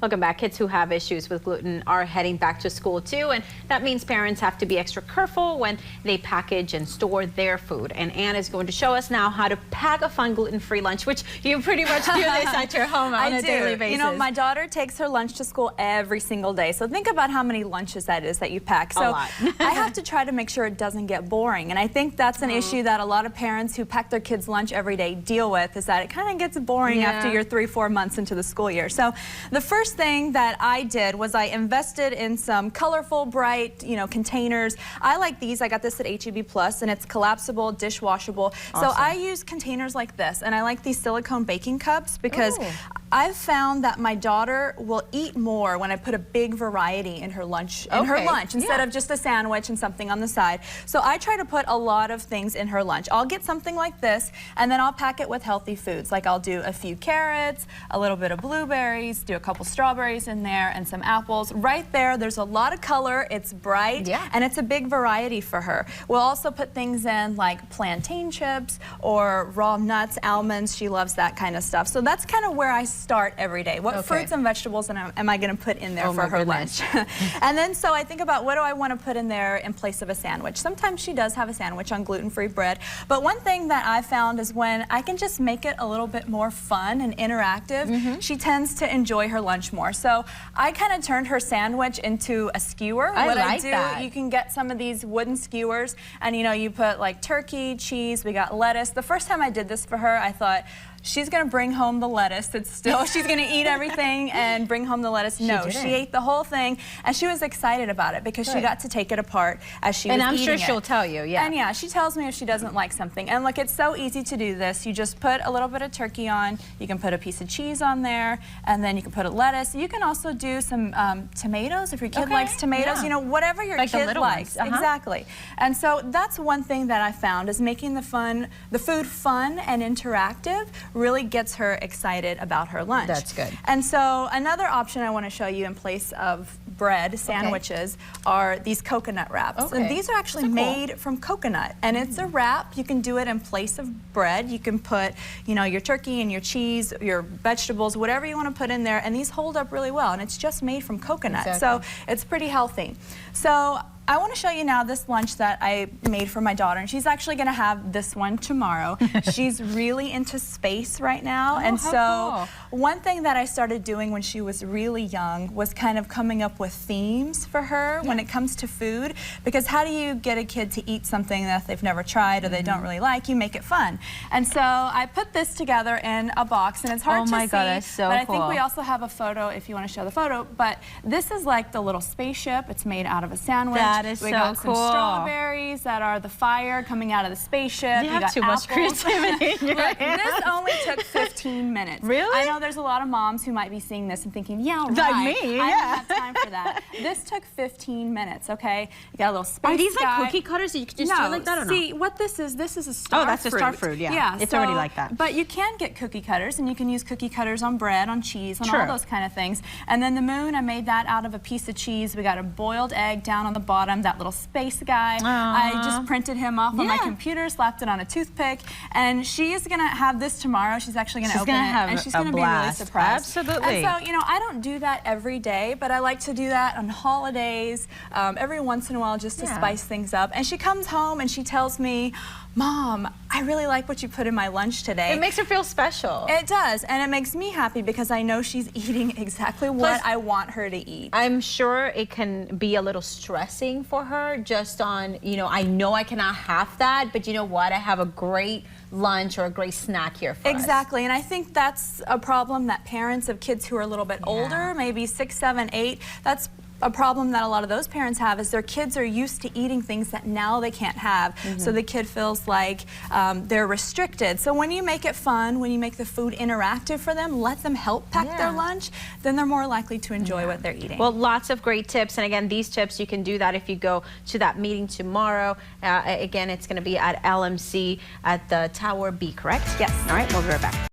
Welcome back. Kids who have issues with gluten are heading back to school too, and that means parents have to be extra careful when they package and store their food. And Anne is going to show us now how to pack a fun gluten-free lunch, which you pretty much do this at your home on a daily basis. You know, my daughter takes her lunch to school every single day, so think about how many lunches that is that you pack. So a lot. I have to try to make sure it doesn't get boring, and I think that's an issue that a lot of parents who pack their kids' lunch every day deal with, is that it kind of gets boring after you're 3-4 months into the school year. So the first thing that I did was I invested in some colorful, bright, containers. I like these. I got this at HEB Plus, and it's collapsible, dishwashable. Awesome. So I use containers like this, and I like these silicone baking cups because I've found that my daughter will eat more when I put a big variety in her lunch, instead of just a sandwich and something on the side. So I try to put a lot of things in her lunch. I'll get something like this, and then I'll pack it with healthy foods. Like I'll do a few carrots, a little bit of blueberries, do a couple strawberries in there, and some apples. Right there, there's a lot of color, it's bright, and it's a big variety for her. We'll also put things in like plantain chips or raw nuts, almonds. She loves that kind of stuff. So that's kind of where I start every day. What fruits and vegetables am I going to put in there for her lunch? And then so I think about, what do I want to put in there in place of a sandwich? Sometimes she does have a sandwich on gluten-free bread, but one thing that I found is when I can just make it a little bit more fun and interactive, she tends to enjoy her lunch more. So I kind of turned her sandwich into a skewer. What I do, you can get some of these wooden skewers, and you put like turkey, cheese, we got lettuce. The first time I did this for her, I thought, she's going to bring home the lettuce. She's going to eat everything and bring home the lettuce. No, she ate the whole thing, and she was excited about it because she got to take it apart as she was eating it. And I'm sure she'll tell you, And she tells me if she doesn't like something. And look, it's so easy to do this. You just put a little bit of turkey on, you can put a piece of cheese on there, and then you can put a lettuce. You can also do some tomatoes if your kid likes tomatoes, whatever your kid likes. Exactly. And so that's one thing that I found, is making the food fun and interactive really gets her excited about her lunch. That's good. And so another option I want to show you in place of bread sandwiches are these coconut wraps. And these are actually made from coconut, and it's a wrap. You can do it in place of bread. You can put, your turkey and your cheese, your vegetables, whatever you want to put in there, and these hold up really well, and it's just made from coconut. So it's pretty healthy. So I want to show you now this lunch that I made for my daughter, and she's actually going to have this one tomorrow. She's really into space right now, and so one thing that I started doing when she was really young was kind of coming up with themes for her when it comes to food, because how do you get a kid to eat something that they've never tried or they don't really like? You make it fun. And so I put this together in a box, and it's hard to see, that's so but I think we also have a photo if you want to show the photo. But this is like the little spaceship. It's made out of a sandwich. We got some strawberries that are the fire coming out of the spaceship. You have too much creativity in your hands. This only took 15 minutes. Really? I know there's a lot of moms who might be seeing this and thinking, yeah, right. Like me, I don't have time for that. This took 15 minutes, okay? You got a little space Are these guy. like cookie cutters that you can just do like that or no? See, what this is a star fruit. Oh, that's a star fruit, yeah. It's already like that. But you can get cookie cutters, and you can use cookie cutters on bread, on cheese, on all those kind of things. And then the moon, I made that out of a piece of cheese. We got a boiled egg down on the bottom, that little space guy. I just printed him off on my computer, slapped it on a toothpick, and she is going to have this tomorrow. She's actually going to open it, and she's going to be really surprised. Absolutely. And so, I don't do that every day, but I like to do that on holidays, every once in a while, just to spice things up. And she comes home and she tells me, Mom, I really like what you put in my lunch today. It makes her feel special. It does, and it makes me happy because I know she's eating exactly what I want her to eat. I'm sure it can be a little stressing for her just on, I know I cannot have that, but you know what? I have a great lunch or a great snack here for us. Exactly, and I think that's a problem that parents of kids who are a little bit older, maybe 6, 7, 8, that's a problem that a lot of those parents have, is their kids are used to eating things that now they can't have. So the kid feels like they're restricted. So when you make it fun, when you make the food interactive for them, let them help pack their lunch, then they're more likely to enjoy what they're eating. Well, lots of great tips. And again, these tips, you can do that if you go to that meeting tomorrow. Again, it's going to be at LMC at the Tower B, correct? Yes. All right, we'll be right back.